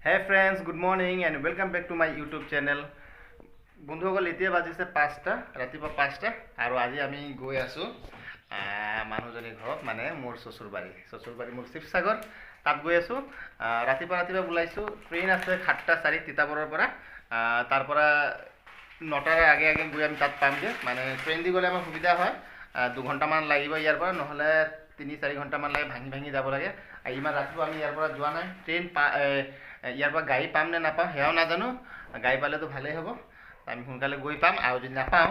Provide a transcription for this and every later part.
Hey friends, good morning and welcome back to my YouTube channel. বন্ধুসকল এতিয়া বাজিছে 5টা ৰাতিপুৱা 5টা আৰু আজি আমি গৈ আছো মানুহজনী ঘৰত মানে মোৰ শ্বশুৰবাৰী মোৰ শিৱসাগৰ তাত গৈ আছো ৰাতিপুৱা বুলাইছো ট্ৰেইন আছে 7:04 তিতাবৰৰ পৰা তাৰ পৰা 9টাৰ আগে গৈ আমি তাত পামগে মানে ট্ৰেইন দি গলে আমাৰ সুবিধা হয় 2 ঘণ্টা মান লাগিব ইয়াৰ পৰা নহলে 3-4 ঘণ্টা মান লাগে ভাঙি যাব লাগে ইমান ৰাতিপুৱা আমি ইয়াৰ পৰা যোৱা নাই ট্ৰেইন ইয়াৰ পৰা গাড়ী পাম নে নাপাম হেয়াও নাজানো গাড়ী পালেতো ভালেই হ'ব আমি সোনকালে গৈ পাম আৰু যদি নাপাওঁ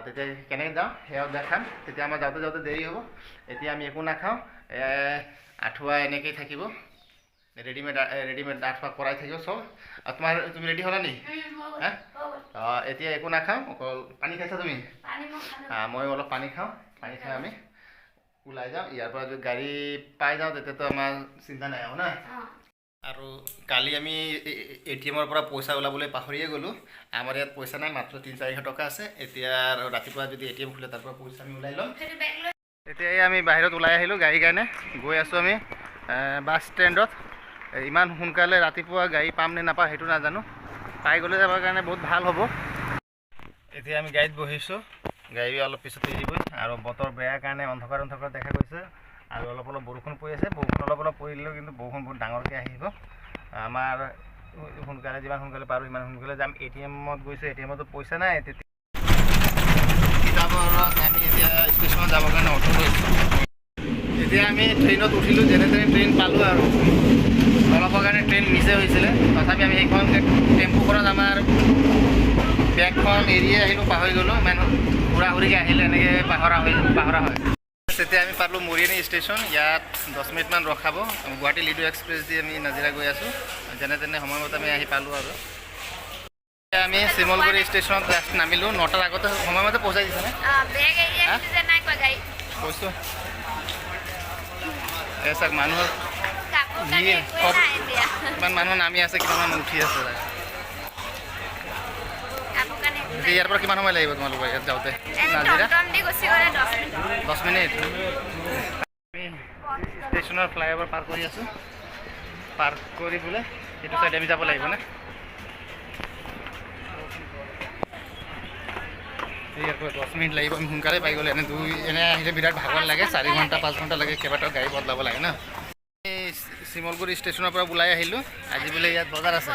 তেতিয়া কেনেকৈ যাওঁ সেয়াও দেখাম তেতিয়া আমাৰ যাওঁতে দেৰি হ'ব এতিয়া আমি একো নাখাওঁ আঠুৱা এনেকেই থাকিব ৰেডিমেড আঠুৱা কৰাই থাকিব চব তুমি ৰেডি হ'লা নি এতিয়া একো নাখাওঁ অকল পানী খাইছা তুমি মই অলপ পানী খাওঁ পানী খাই আমি ওলাই যাওঁ ইয়াৰ পৰা যদি গাড়ী পাই যাওঁ তেতিয়াতো আমাৰ চিন্তা নাই হ'ব না আৰু কালি আমি এটিএমৰ পৰা পইচা ওলাবলৈ পাহৰিয়ে গ'লোঁ আমাৰ ইয়াত পইচা নাই মাত্ৰ 3-4 টকা আছে এতিয়া ৰাতিপুৱা যদি এটিএম খোলে তাৰ পৰা পইচা আমি ওলাই ল'ম এতিয়া আমি বাহিৰত ওলাই আহিলোঁ গাড়ীৰ কাৰণে গৈ আছোঁ আমি বাছ ষ্টেণ্ডত ইমান সোনকালে ৰাতিপুৱা গাড়ী পাম নে নাপাওঁ সেইটো নাজানো পাই গ'লে যাবৰ কাৰণে বহুত ভাল হ'ব এতিয়া আমি গাড়ীত বহিছোঁ গাড়ী অলপ পিছত এৰিবই আৰু বতৰ বেয়াৰ কাৰণে অন্ধকাৰ দেখা গৈছে আৰু অলপ বৰষুণ পৰি আছে বৰষুণ অলপ পৰিলেও কিন্তু বৰষুণ বহুত ডাঙৰকৈ আহিব আমাৰ সোনকালে যিমান সোনকালে পাৰোঁ সিমান সোনকালে যাম এটিএমত গৈছোঁ এটিএমতো পইচা নাই আমি এতিয়া ষ্টেচনত যাবৰ কাৰণে অটো লৈছোঁ এতিয়া আমি ট্ৰেইনত উঠিলোঁ যেনে তেনে ট্ৰেইন পালোঁ আৰু অলপৰ কাৰণে ট্ৰেইন মিছে হৈছিলে তথাপি আমি সেইখন টেম্পুখনত আমাৰ বেগখন এৰিয়ে আহিলোঁ পাহৰি গ'লোঁ ইমান ঘূৰা-ঘূৰিকৈ আহিলে এনেকৈ পাহৰা হয় তেতিয়া আমি পালোঁ মৰিয়নি ষ্টেচন ইয়াত 10 মিনিটমান ৰখাব গুৱাহাটী লিডু এক্সপ্ৰেছ দি আমি নাজিৰা গৈ আছোঁ যেনে তেনে সময়মতে আমি আহি পালোঁ আৰু আমি শিমলগুৰি ষ্টেচনত জাষ্ট নামিলোঁ 9টাৰ আগতে সময়মতে পहुঁচাই দিছেনে কৈছোঁ এই চাওক মানুহৰ কিমান মানুহ নামি আছে কিমান মানুহ উঠি আছে ইয়াৰ পৰা কিমান সময় লাগিব তোমালোকৰ ইয়াত যাওঁতে নাজিৰা 10 মিনিট আমি ষ্টেচনৰ ফ্লাইঅভাৰ পাৰ কৰি আছোঁ পাৰ কৰি বোলে সেইটো চাইডে আমি যাব লাগিব নে ইয়াৰ পৰা 10 মিনিট লাগিব আমি সোনকালে পাই গ'লে এনে আহিলে বিৰাট ভাগৰ লাগে 4 ঘণ্টা 5 ঘণ্টা লাগে কেইবাটাও গাড়ী বদলাব লাগে ন শিমলগুৰি ষ্টেচনৰ পৰা ওলাই আহিলোঁ আজি বোলে ইয়াত বজাৰ আছে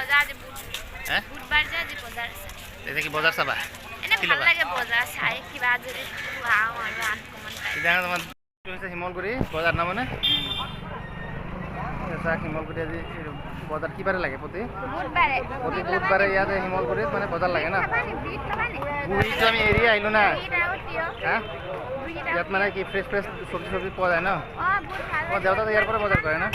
এতিয়া কি বজাৰ চাবা শিমলগুৰি বজাৰ নামানে শিমলগুৰি আজি বজাৰ কি বাৰে লাগে প্ৰতি বুধবাৰে ইয়াতে শিমলগুৰিত মানে বজাৰ লাগে না বুঢ়ীটো আমি এৰি আহিলোঁ না ইয়াত মানে কি ফ্ৰেছ চব্জি পোৱা যায় ন দেউতা ইয়াৰ পৰা বজাৰ কৰে না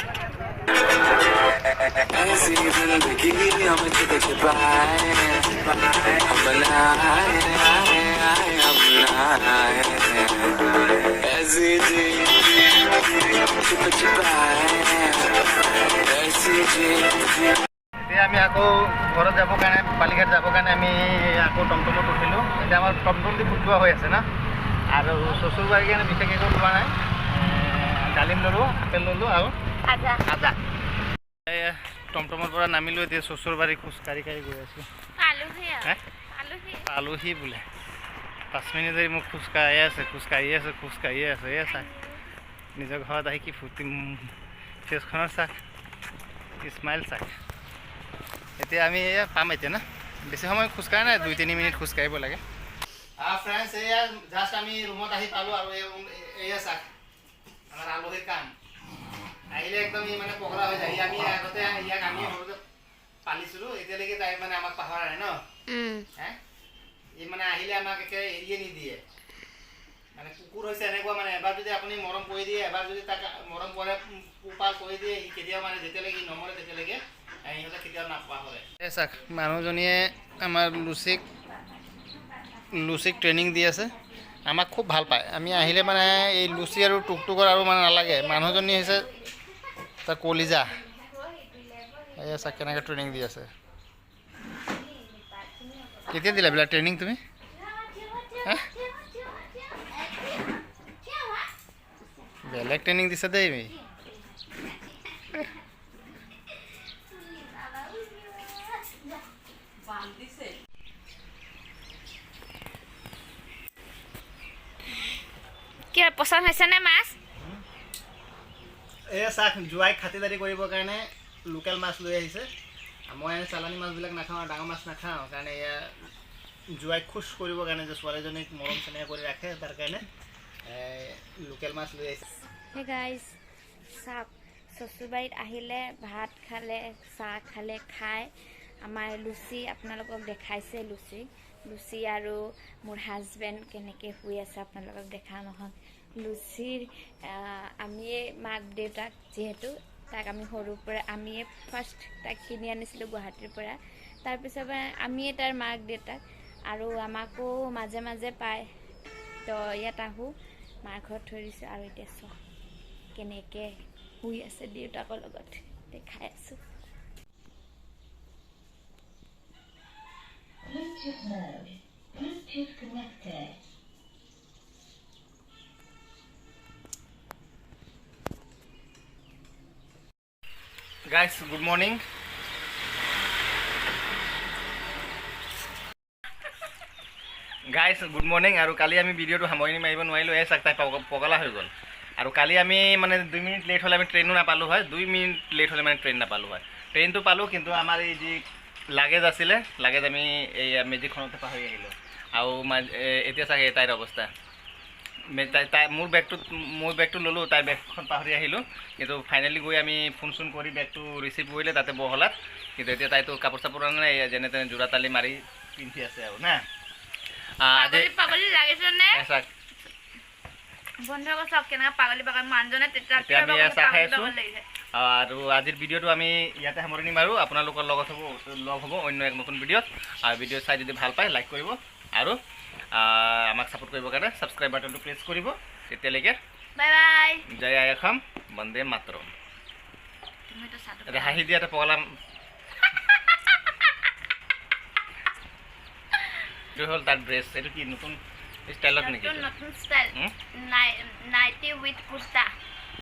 এতিয়া আমি আকৌ ঘৰত যাবৰ কাৰণে বালিঘাট যাবৰ কাৰণে আমি আকৌ টমটমত উঠিলোঁ এতিয়া আমাৰ টমটম দি ফুটোৱা হৈ আছে না আৰু শ্বশুৰবাৰীৰ কাৰণে বিশেষ একো লোৱা নাই ডালিম ল'লোঁ আপেল ল'লোঁ আৰু আদা টমটমৰ পৰা নামিলোঁ এতিয়া শ্বশুৰবাৰী খোজকাঢ়ি গৈ আছোঁ আলহী বোলে 5 মিনিট ধৰি মোক খোজকাঢ়ি আছে এই চাক নিজৰ ঘৰত আহি কি ফূৰ্তি ফেচখনৰ চাক স্মাইল চাক এতিয়া আমি পাম এতিয়া না বেছি সময় খোজকাঢ়া নাই 2-3 মিনিট খোজকাঢ়িব লাগে ফ্ৰেণ্ডছ এয়া জাষ্ট আমি ৰুমত আহি পালোঁ আৰু এয়া চাক আমাৰ আলহীৰ কাম আহিলে একদম মানে পগলা হৈ যায় আমি আগতে ইয়াক আমি সৰুতে পালিছিলোঁ এতিয়ালৈকে তাই মানে আমাক পাহৰা নাই ন ই মানে আহিলে আমাক একে এৰিয়ে নিদিয়ে মানে কুকুৰ হৈছে এনেকুৱা মানে এবাৰ যদি আপুনি মৰম কৰি দিয়ে এবাৰ যদি তাক মৰম কৰে পোহপাল কৰি দিয়ে সি কেতিয়াও মানে যেতিয়ালৈকে নমৰে তেতিয়ালৈকে সিহঁতে কেতিয়াও নাপাহৰে এই চাওক মানুহজনীয়ে আমাৰ লুচিক ট্ৰেইনিং দি আছে আমাক খুব ভাল পায় আমি আহিলে মানে এই লুচি আৰু টুকটুকৰ আৰু মানে নালাগে মানুহজনী হৈছে তাৰ কলিজা এই চাওক কেনেকৈ ট্ৰেইনিং দি আছে কেতিয়া দিলা বোলা ট্ৰেইনিং তুমি বেলেগ ট্ৰেইনিং দিছা দেই কি পছন্দ হৈছে নে মাছ? এই চাক জোৱাইক খাতিৰদাৰী কৰিবৰ কাৰণে লোকেল মাছ লৈ আহিছে। মই এনে চালানী মাছবিলাক নাখাওঁ আৰু ডাঙৰ মাছ নাখাওঁ, কাৰণে এয়া জোৱাইক খুচ কৰিবৰ কাৰণে যে ছোৱালীজনীক মৰম চেনেহ কৰি ৰাখে তাৰ কাৰণে লোকেল মাছ লৈ আহিছে। হে গাইজ চাওক, শ্বশুৰবাৰীত আহিলে ভাত খালে, চাহ খালে, খাই আমাৰ লুচি আপোনালোকক দেখাইছে। লুচি আৰু মোৰ হাজবেণ্ড কেনেকৈ শুই আছে আপোনালোকক দেখা নহয়। লুচিৰ আমিয়ে মাক দেউতাক, যিহেতু তাক আমি সৰুৰ পৰা আমিয়ে ফাৰ্ষ্ট তাক কিনি আনিছিলোঁ গুৱাহাটীৰ পৰা, তাৰপিছত আমিয়ে তাৰ মাক দেউতাক, আৰু আমাকো মাজে মাজে পায়। তো ইয়াত আহোঁ, মাৰ ঘৰত থৈ দিছোঁ, আৰু এতিয়া চোৱা কেনেকৈ শুই আছে দেউতাকৰ লগত দেখাই আছোঁ। Bluetooth mode. Bluetooth connected. Guys good morning. আৰু কালি আমি ভিডিঅ'টো সামৰণি মাৰিব নোৱাৰিলোঁ, এই চাক তাই পগলা হৈ গ'ল। আৰু কালি আমি মানে 2 মিনিট লেট হ'লে আমি ট্ৰেইনো নাপালোঁ হয়, 2 মিনিট লেট হ'লে মানে ট্ৰেইন নাপালোঁ হয়। ট্ৰেইনটো পালোঁ, কিন্তু আমাৰ এই যি লাগেজ আছিলে, লাগেজ আমি এই মেজিকখনতে পাহৰি আহিলোঁ। আৰু এতিয়া চাগে তাইৰ অৱস্থা, তাই মোৰ বেগটো ল'লোঁ, তাইৰ বেগখন পাহৰি আহিলোঁ। কিন্তু ফাইনেলি গৈ আমি ফোন চোন কৰি বেগটো ৰিচিভ কৰিলে তাতে বহলাত। কিন্তু এতিয়া তাইতো কাপোৰ চাপোৰ আনে নাই, যেনে তেনে যোৰা তালি মাৰি পিন্ধি আছে আৰু না। পাগলী লাগিছে নে চাক বন্ধু চাওক কেনেকৈ পাগলী মানুহজনে এতিয়া আমি চাহ খাই আছোঁ। আৰু আজিৰ ভিডিঅ'টো আমি ইয়াতে সামৰণি মাৰোঁ। আপোনালোকৰ লগত লগ হ'ব অন্য এক নতুন ভিডিঅ'ত। আৰু ভিডিঅ' চাই যদি ভাল পায় লাইক কৰিব, আৰু আমাক ছাপোৰ্ট কৰিবৰ কাৰণে ছাবস্ক্ৰাইব বাটনটো প্ৰেছ কৰিব। তেতিয়ালৈকে বাই বাই, জয় আই অসম, বন্দে মাতৰম। এতিয়া হাঁহি দিয়া এটা পগলা এইটো হ'ল তাৰ ড্ৰেছ। এইটো কি নতুন ষ্টাইলত নেকি? নতুন ষ্টাইল নাইটি উইথ কুৰ্তা।